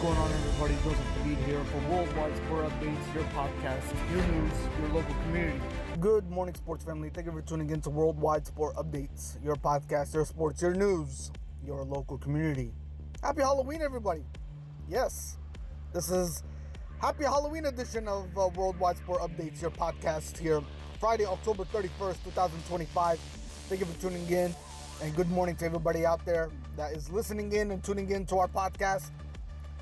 going on, everybody? Joseph Tallied here for Worldwide Sport Updates, your podcast, your news, your local community. Good morning, sports family. Thank you for tuning in to Worldwide Sport Updates, your podcast, your sports, your news, your local community. Happy Halloween, everybody. Yes, this is Happy Halloween edition of Worldwide Sport Updates, your podcast here, Friday, October 31st, 2025. Thank you for tuning in, and good morning to everybody out there that is listening in and tuning in to our podcast,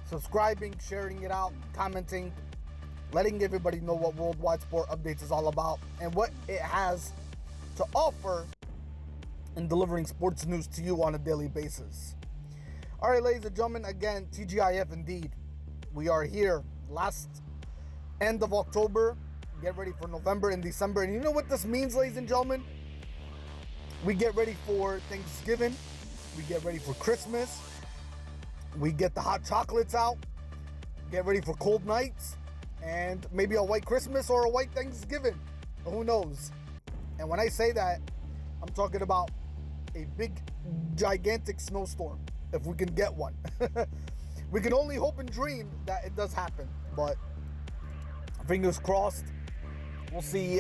subscribing, sharing it out, commenting, letting everybody know what Worldwide Sport Updates is all about and what it has to offer in delivering sports news to you on a daily basis. All right, ladies and gentlemen, again, TGIF indeed. We are here last end of October. Get ready for November and December. And you know what this means, ladies and gentlemen? We get ready for Thanksgiving. We get ready for Christmas. We get the hot chocolates out. Get ready for cold nights. And maybe a white Christmas or a white Thanksgiving. Who knows? And when I say that, I'm talking about a big, gigantic snowstorm. If we can get one. We can only hope and dream that it does happen. But fingers crossed. We'll see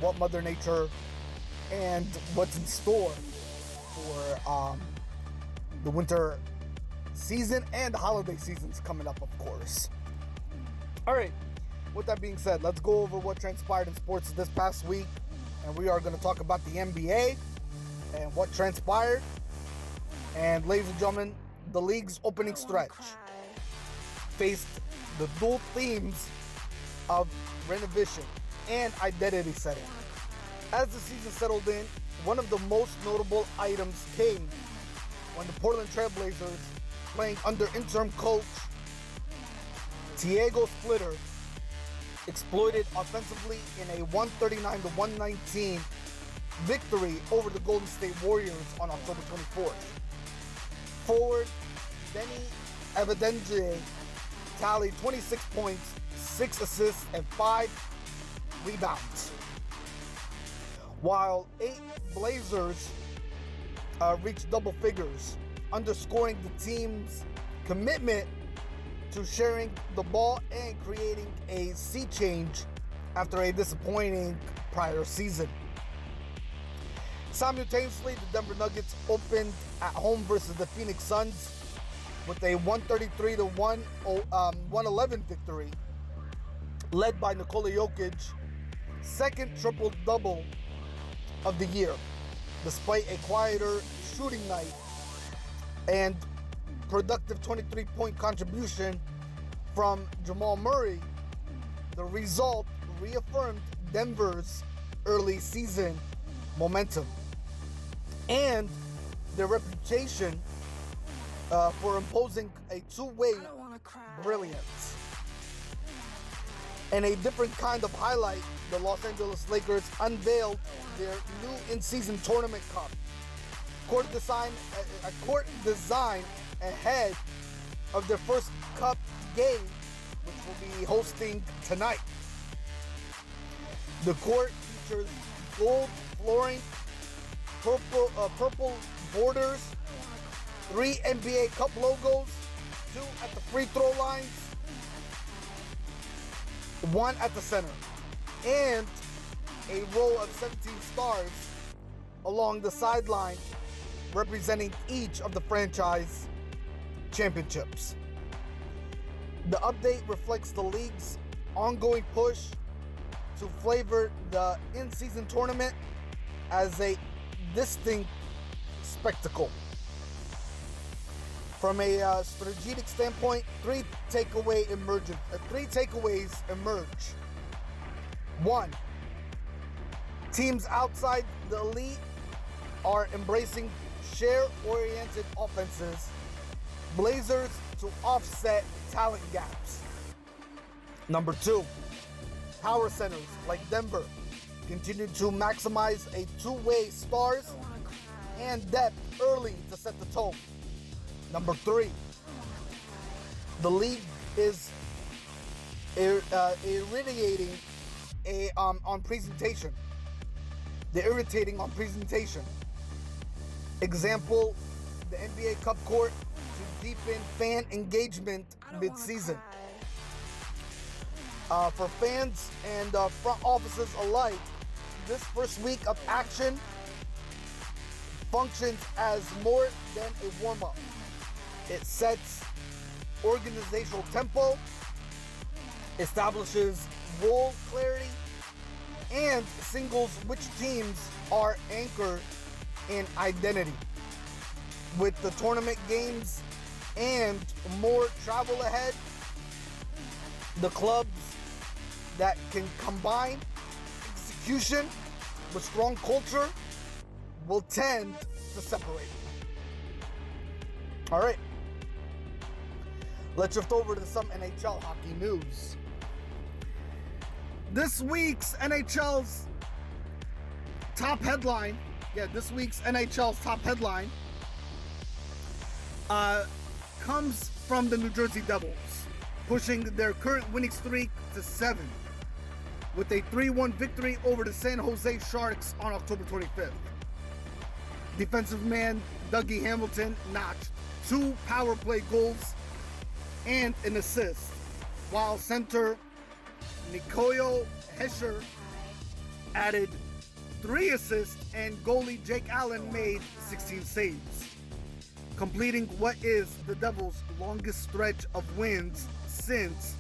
what Mother Nature and what's in store for the winter season and the holiday seasons coming up, of course. All right, with that being said, let's go over what transpired in sports this past week. And we are going to talk about the NBA and what transpired. And ladies and gentlemen, the league's opening stretch faced the dual themes of renovation and identity setting. As the season settled in, one of the most notable items came when the Portland Trailblazers, playing under interim coach Tiago Splitter, exploited offensively in a 139-119 victory over the Golden State Warriors on October 24th. Forward Deni Avdija tallied 26 points, 6 assists, and 5 rebounds, while 8 Blazers reached double figures, underscoring the team's commitment to sharing the ball and creating a sea change after a disappointing prior season. Simultaneously, the Denver Nuggets opened at home versus the Phoenix Suns with a 133-111 victory, led by Nikola Jokic, second triple-double of the year, despite a quieter shooting night and productive 23-point contribution from Jamal Murray. The result reaffirmed Denver's early season momentum and their reputation for imposing a two-way brilliance. And a different kind of highlight, the Los Angeles Lakers unveiled their new in-season tournament cup. Court design ahead of their first cup game, which will be hosting tonight. The court features gold flooring, purple borders, 3 NBA Cup logos, 2 at the free throw lines, 1 at the center, and a row of 17 stars along the sideline representing each of the franchise championships. The update reflects the league's ongoing push to flavor the in-season tournament as a distinct spectacle. From a strategic standpoint, three takeaways emerge. 1. Teams outside the elite are embracing share-oriented offenses, Blazers to offset talent gaps. Number 2. Power centers like Denver continue to maximize a two-way stars and depth early to set the tone. Number 3. The league is irritating on presentation. They're irritating on presentation. Example, the NBA Cup court to deepen fan engagement mid-season. For fans and front offices alike, this first week of action functions as more than a warm-up. It sets organizational tempo, establishes role clarity, and singles which teams are anchored in identity. With the tournament games and more travel ahead, the clubs that can combine execution with strong culture will tend to separate. All right, let's shift over to some NHL hockey news. This week's NHL's top headline comes from the New Jersey Devils, pushing their current winning streak to 7 with a 3-1 victory over the San Jose Sharks on October 25th. Defensive man Dougie Hamilton notched 2 power play goals and an assist, while center Nikola Jokic added 3 assists and goalie Jake Allen made 16 saves, completing what is the Devils' longest stretch of wins since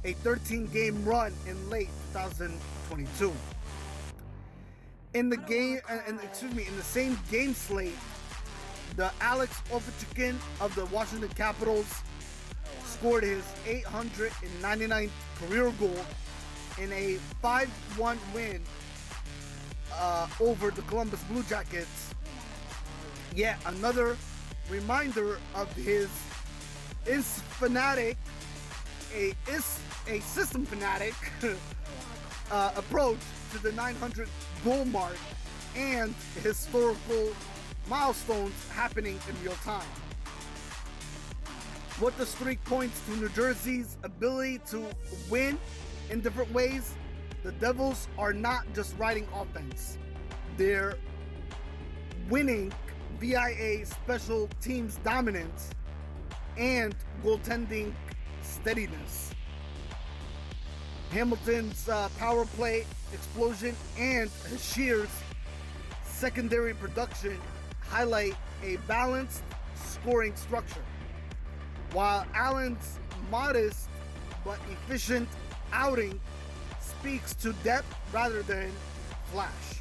a 13-game run in late 2022. In the same game slate, the Alex Ovechkin of the Washington Capitals scored his 899th career goal in a 5-1 win over the Columbus Blue Jackets. Yet another reminder of his system fanatic approach to the 900 goal mark and historical milestones happening in real time. What the streak points to New Jersey's ability to win in different ways. The Devils are not just riding offense. They're winning via special teams dominance and goaltending steadiness. Hamilton's power play explosion and Shear's secondary production highlight a balanced scoring structure, while Allen's modest but efficient outing speaks to depth rather than flash.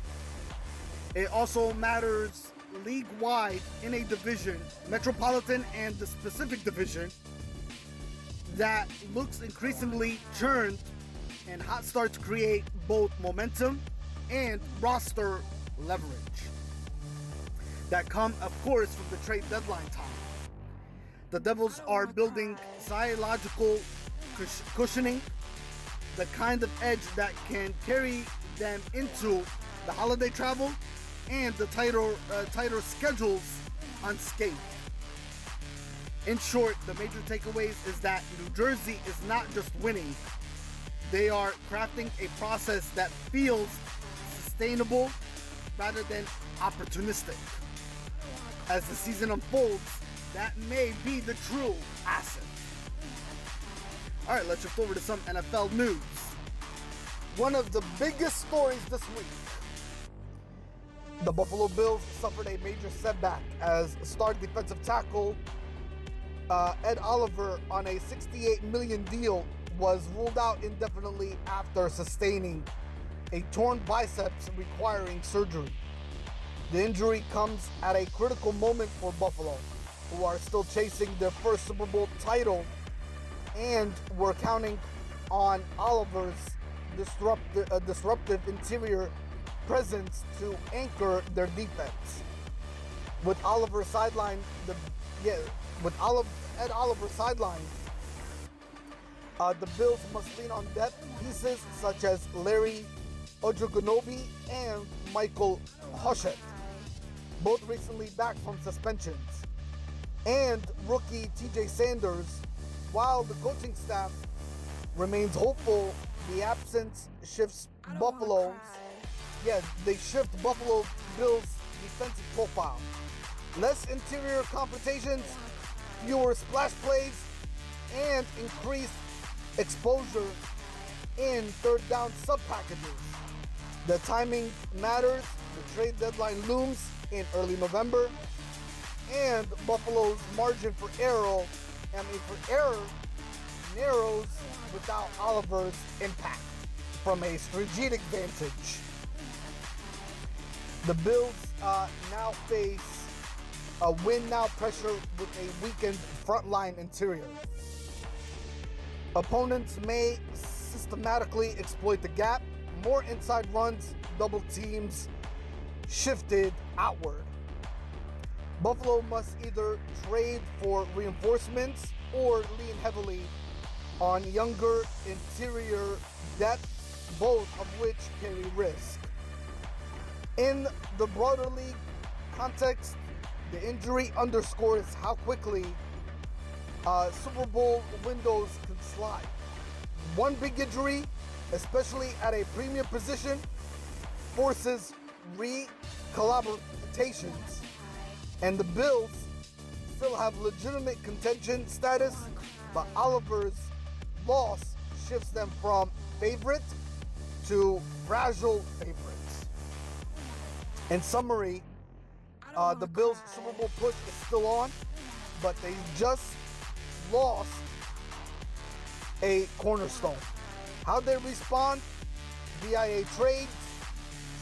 It also matters league-wide in a division, Metropolitan and the Pacific Division, that looks increasingly churned, and hot starts create both momentum and roster leverage that come, of course, from the trade deadline time. The Devils are building psychological cushioning, the kind of edge that can carry them into the holiday travel and the tighter schedules unscathed. In short, the major takeaways is that New Jersey is not just winning. They are crafting a process that feels sustainable rather than opportunistic. As the season unfolds, that may be the true asset. All right, let's shift over to some NFL news. One of the biggest stories this week. The Buffalo Bills suffered a major setback as star defensive tackle Ed Oliver on a $68 million deal was ruled out indefinitely after sustaining a torn biceps requiring surgery. The injury comes at a critical moment for Buffalo, who are still chasing their first Super Bowl title and were counting on Oliver's disruptive interior presence to anchor their defense. With Oliver sidelined, Ed Oliver sidelined, the Bills must lean on depth pieces such as Larry Ojegunobi and Michael Hoshett, both recently back from suspensions, and rookie TJ Sanders. While the coaching staff remains hopeful, the absence shifts Buffalo Bills' defensive profile. Less interior confrontations, fewer splash plays, and increased exposure in third down sub-packages. The timing matters. The trade deadline looms in early November, and Buffalo's margin for error narrows without Oliver's impact from a strategic vantage. The Bills now face a win-now pressure with a weakened frontline interior. Opponents may systematically exploit the gap, more inside runs, double teams shifted outward. Buffalo must either trade for reinforcements or lean heavily on younger interior depth, both of which carry risk. In the broader league context, the injury underscores how quickly Super Bowl windows can slide. One big injury, especially at a premium position, forces recollaborations, and the Bills still have legitimate contention status, but Oliver's loss shifts them from favorite to fragile favorites. In summary, the Bills' Super Bowl push is still on, but they just lost a cornerstone. How they respond via trades,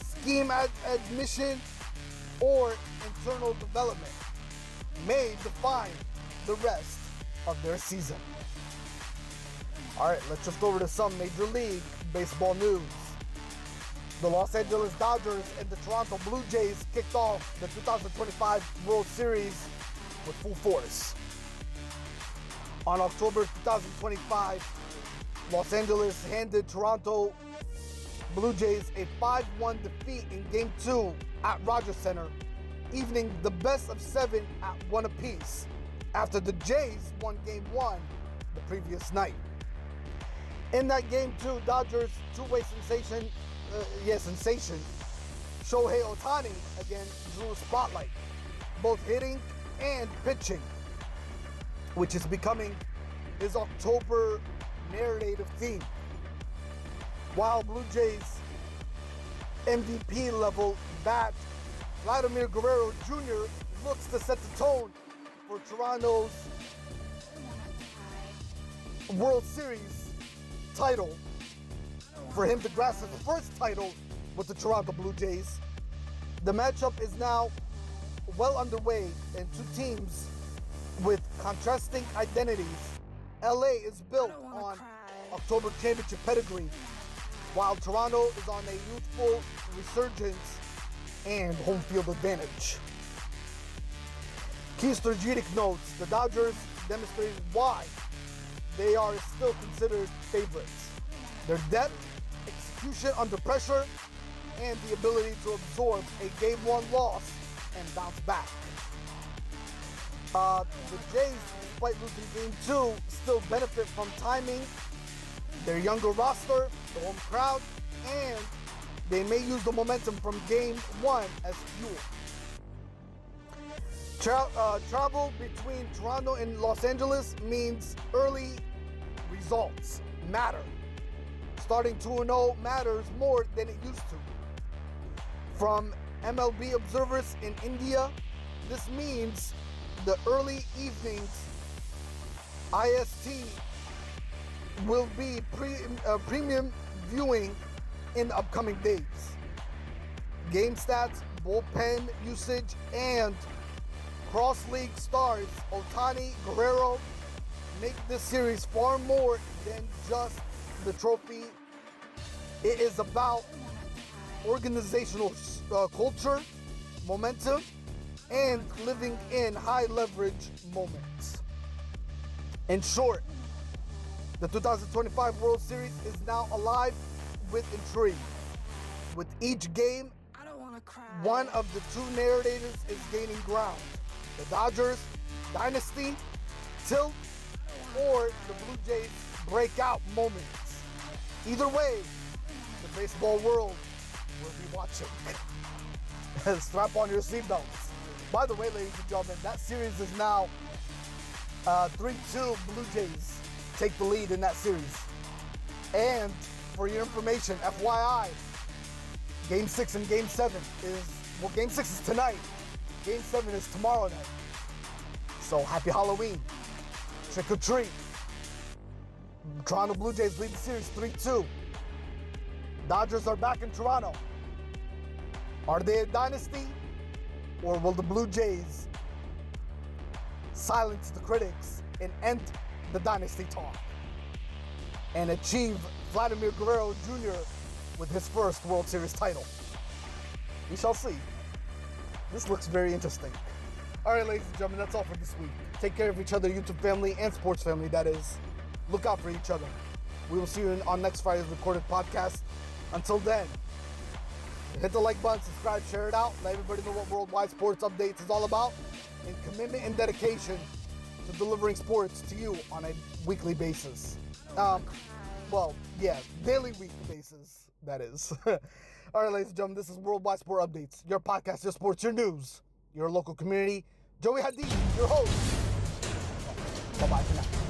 scheme admission, or internal development may define the rest of their season. All right, let's shift over to some Major League Baseball news. The Los Angeles Dodgers and the Toronto Blue Jays kicked off the 2025 World Series with full force. On October 2025, Los Angeles handed Toronto Blue Jays a 5-1 defeat in Game 2 at Rogers Center, evening the best of 7 at 1 apiece after the Jays won Game 1 the previous night. In that Game 2, Dodgers two-way sensation Shohei Ohtani again drew a spotlight, both hitting and pitching, which is becoming his October narrative theme. While Blue Jays MVP level bat Vladimir Guerrero Jr. looks to set the tone for Toronto's World Series title, for him to grasp the first title with the Toronto Blue Jays. The matchup is now well underway, and two teams with contrasting identities. LA is built on October championship pedigree, while Toronto is on a youthful resurgence and home field advantage. Key strategic notes: the Dodgers demonstrated why they are still considered favorites. Their depth, execution under pressure, and the ability to absorb a Game 1 loss and bounce back. The Jays, despite losing Game 2, still benefit from timing, their younger roster, the home crowd, and they may use the momentum from Game 1 as fuel. Travel between Toronto and Los Angeles means early results matter. Starting 2-0 matters more than it used to. From MLB observers in India, this means the early evenings IST will be premium viewing in the upcoming days. Game stats, bullpen usage, and cross-league stars Ohtani, Guerrero make this series far more than just the trophy. It is about organizational culture, momentum, and living in high-leverage moments. In short, the 2025 World Series is now alive with intrigue. With each game, one of the two narrators is gaining ground. The Dodgers dynasty, tilt, or the Blue Jays breakout moments. Either way, the baseball world will be watching. Strap on your seatbelts. By the way, ladies and gentlemen, that series is now 3-2 Blue Jays take the lead in that series. And for your information, FYI, Game 6 and Game 7 Game 6 is tonight. Game 7 is tomorrow night. So happy Halloween. Trick or treat. Toronto Blue Jays lead the series 3-2. Dodgers are back in Toronto. Are they a dynasty? Or will the Blue Jays silence the critics and end the dynasty talk and achieve Vladimir Guerrero Jr. with his first World Series title? We shall see. This looks very interesting. All right, ladies and gentlemen, that's all for this week. Take care of each other, YouTube family and sports family, that is. Look out for each other. We will see you on next Friday's recorded podcast. Until then, hit the like button, subscribe, share it out. Let everybody know what Worldwide Sports Updates is all about. And commitment and dedication to delivering sports to you on a weekly basis. Daily weekly basis, that is. All right, ladies and gentlemen, this is Worldwide Sport Updates, your podcast, your sports, your news, your local community. Joey Hadid, your host. Bye-bye for now.